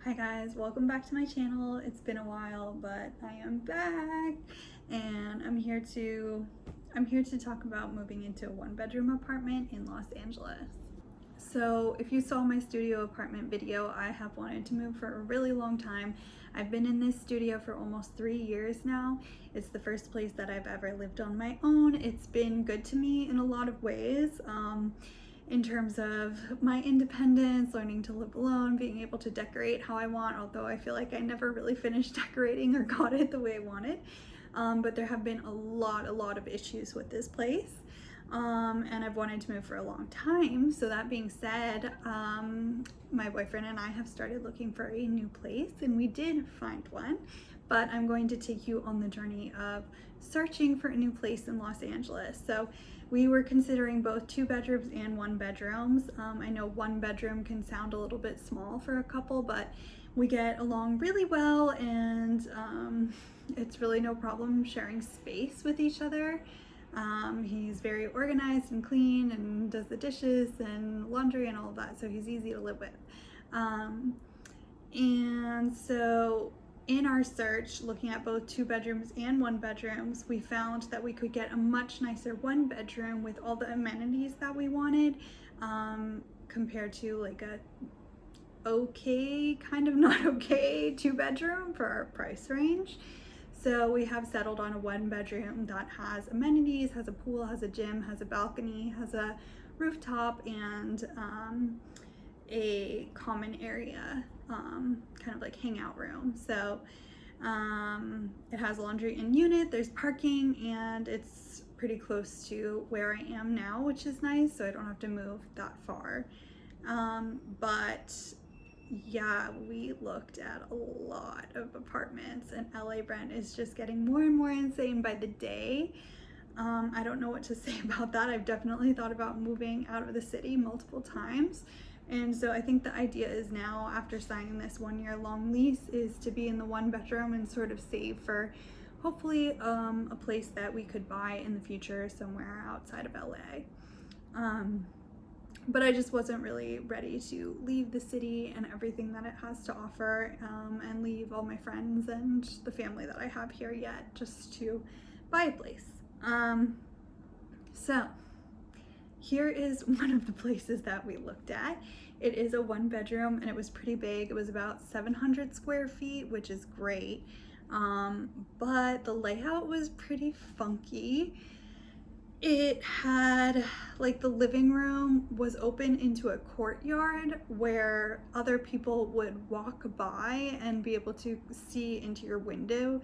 Hi guys, welcome back to my channel. It's been a while, but I am back and I'm here to talk about moving into a one-bedroom apartment in Los Angeles. So if you saw my studio apartment video, I have wanted to move for a really long time. I've been in this studio for almost 3 years now. It's the first place that I've ever lived on my own. It's been good to me in a lot of ways. In terms of my independence, learning to live alone, being able to decorate how I want, although I feel like I never really finished decorating or got it the way I wanted. But there have been a lot of issues with this place. And I've wanted to move for a long time. So that being said, my boyfriend and I have started looking for a new place, and we did find one, but I'm going to take you on the journey of searching for a new place in Los Angeles. So we were considering both 2 bedrooms and 1 bedrooms. I know 1 bedroom can sound a little bit small for a couple, but we get along really well, and it's really no problem sharing space with each other. He's very organized and clean and does the dishes and laundry and all of that, so he's easy to live with. And so in our search, looking at both 2 bedrooms and 1 bedrooms, we found that we could get a much nicer 1 bedroom with all the amenities that we wanted, compared to like a okay, kind of not okay 2 bedroom for our price range. So we have settled on a 1 bedroom that has amenities, has a pool, has a gym, has a balcony, has a rooftop, and a common area, kind of like hangout room. So it has laundry in unit, there's parking, and it's pretty close to where I am now, which is nice, so I don't have to move that far. But yeah, we looked at a lot of apartments, and LA rent is just getting more and more insane by the day. I don't know what to say about that. I've definitely thought about moving out of the city multiple times. And so I think the idea is now, after signing this 1-year long lease, is to be in the 1 bedroom and sort of save for hopefully a place that we could buy in the future somewhere outside of LA. But I just wasn't really ready to leave the city and everything that it has to offer, and leave all my friends and the family that I have here yet, just to buy a place. So here is one of the places that we looked at. It is a 1 bedroom, and it was pretty big. It was about 700 square feet, which is great. But the layout was pretty funky. It had, like, the living room was open into a courtyard where other people would walk by and be able to see into your window.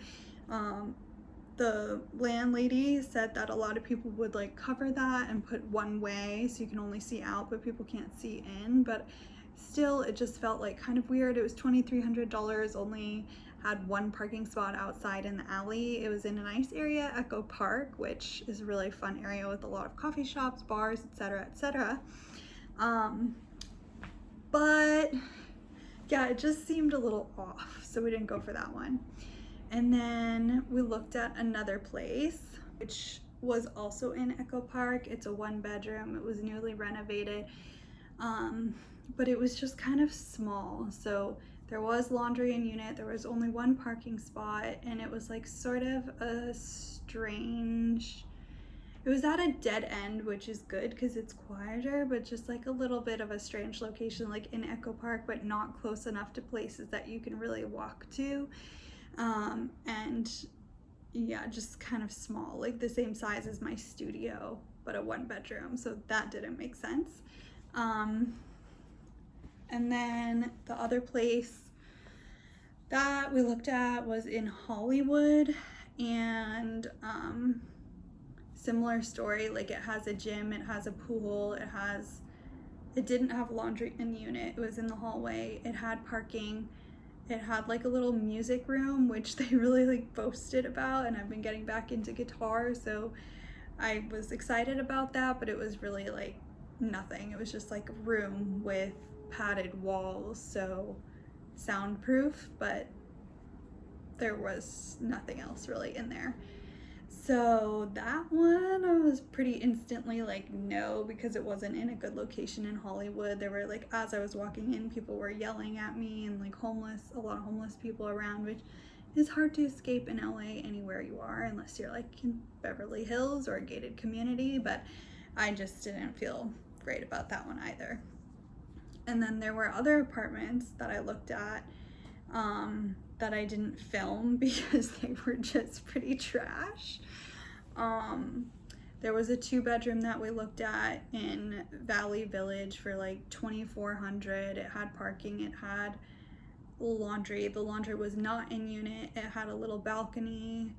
The landlady said that a lot of people would like cover that and put one way so you can only see out but people can't see in, but still it just felt like kind of weird. It was $2,300, only had 1 parking spot outside in the alley. It was in a nice area, Echo Park, which is a really fun area with a lot of coffee shops, bars, etc., etc. But yeah, it just seemed a little off, so we didn't go for that one. And then we looked at another place, which was also in Echo Park. It's a 1 bedroom. It was newly renovated, but it was just kind of small. So there was laundry in unit, there was only 1 parking spot, and it was like sort of a strange, it was at a dead end, which is good because it's quieter, but just like a little bit of a strange location, like in Echo Park, but not close enough to places that you can really walk to. And yeah, just kind of small, like the same size as my studio, but a 1 bedroom. So that didn't make sense. And then the other place that we looked at was in Hollywood, and similar story, like it has a gym, it has a pool, it didn't have laundry in the unit, it was in the hallway, it had parking, it had like a little music room, which they really like boasted about, and I've been getting back into guitar, so I was excited about that, but it was really like nothing. It was just like a room with padded walls, so soundproof, but there was nothing else really in there. So that one I was pretty instantly like no, because it wasn't in a good location in Hollywood. There were like, as I was walking in, people were yelling at me, and like a lot of homeless people around, which is hard to escape in LA anywhere you are unless you're like in Beverly Hills or a gated community, but I just didn't feel great about that one either. And then there were other apartments that I looked at that I didn't film because they were just pretty trash. There was a 2-bedroom that we looked at in Valley Village for like $2,400. It had parking, it had laundry. The laundry was not in unit. It had a little balcony.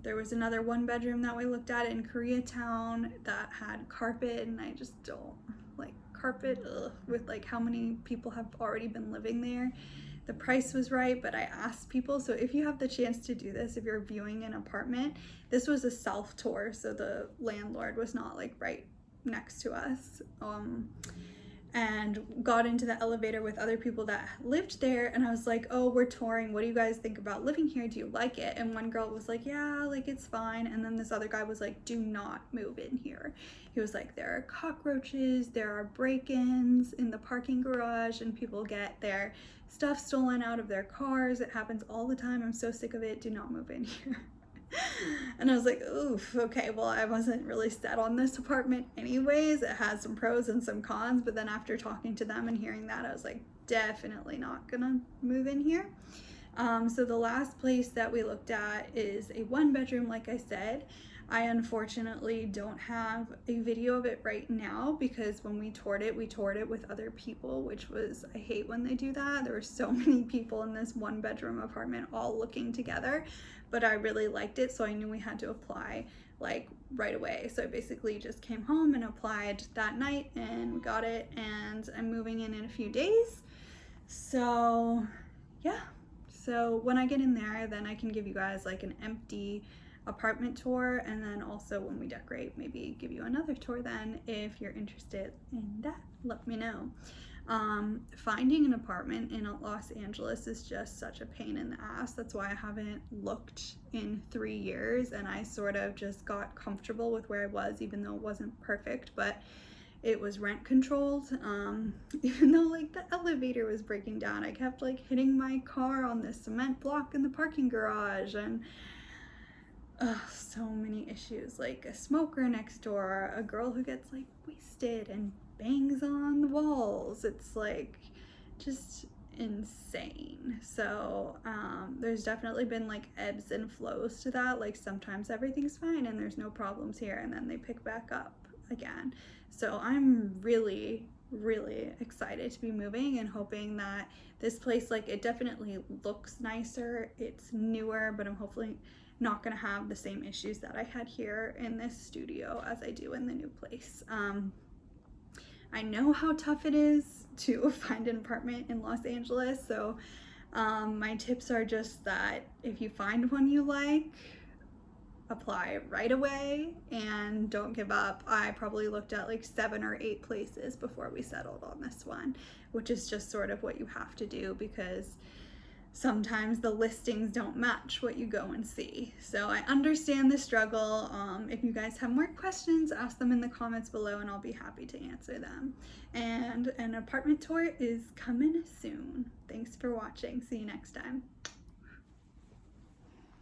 There was another 1-bedroom that we looked at in Koreatown that had carpet, and I just don't like carpet with like how many people have already been living there. The price was right, but I asked people, so if you have the chance to do this, if you're viewing an apartment, this was a self tour, so the landlord was not like right next to us, and got into the elevator with other people that lived there, and I was like, oh, we're touring, what do you guys think about living here? Do you like it? And one girl was like, yeah, like it's fine. And then this other guy was like, do not move in here. He was like, there are cockroaches, there are break-ins in the parking garage, and people get their stuff stolen out of their cars. It happens all the time. I'm so sick of it. Do not move in here. And I was like, oof, okay, well, I wasn't really set on this apartment anyways. It has some pros and some cons, but then after talking to them and hearing that, I was like, definitely not gonna move in here. So the last place that we looked at is a 1-bedroom, like I said. I unfortunately don't have a video of it right now because when we toured it with other people, which was, I hate when they do that. There were so many people in this 1-bedroom apartment all looking together, but I really liked it, so I knew we had to apply like right away. So I basically just came home and applied that night and got it, and I'm moving in a few days. So yeah, so when I get in there, then I can give you guys like an empty apartment tour, and then also when we decorate, maybe give you another tour then. If you're interested in that, let me know. Finding an apartment in Los Angeles is just such a pain in the ass. That's why I haven't looked in 3 years, and I sort of just got comfortable with where I was, even though it wasn't perfect, but it was rent controlled. Even though like the elevator was breaking down, I kept like hitting my car on this cement block in the parking garage, and so many issues, like a smoker next door, a girl who gets like wasted and bangs on the walls. It's like just insane. So there's definitely been like ebbs and flows to that. Like sometimes everything's fine and there's no problems here, and then they pick back up again. So I'm really excited to be moving and hoping that this place, like, it definitely looks nicer, it's newer, but I'm hopefully not gonna have the same issues that I had here in this studio as I do in the new place. I know how tough it is to find an apartment in Los Angeles, so my tips are just that if you find one you like, apply right away and don't give up. I probably looked at like 7 or 8 places before we settled on this one, which is just sort of what you have to do because sometimes the listings don't match what you go and see. So I understand the struggle. If you guys have more questions, ask them in the comments below and I'll be happy to answer them. And an apartment tour is coming soon. Thanks for watching. See you next time.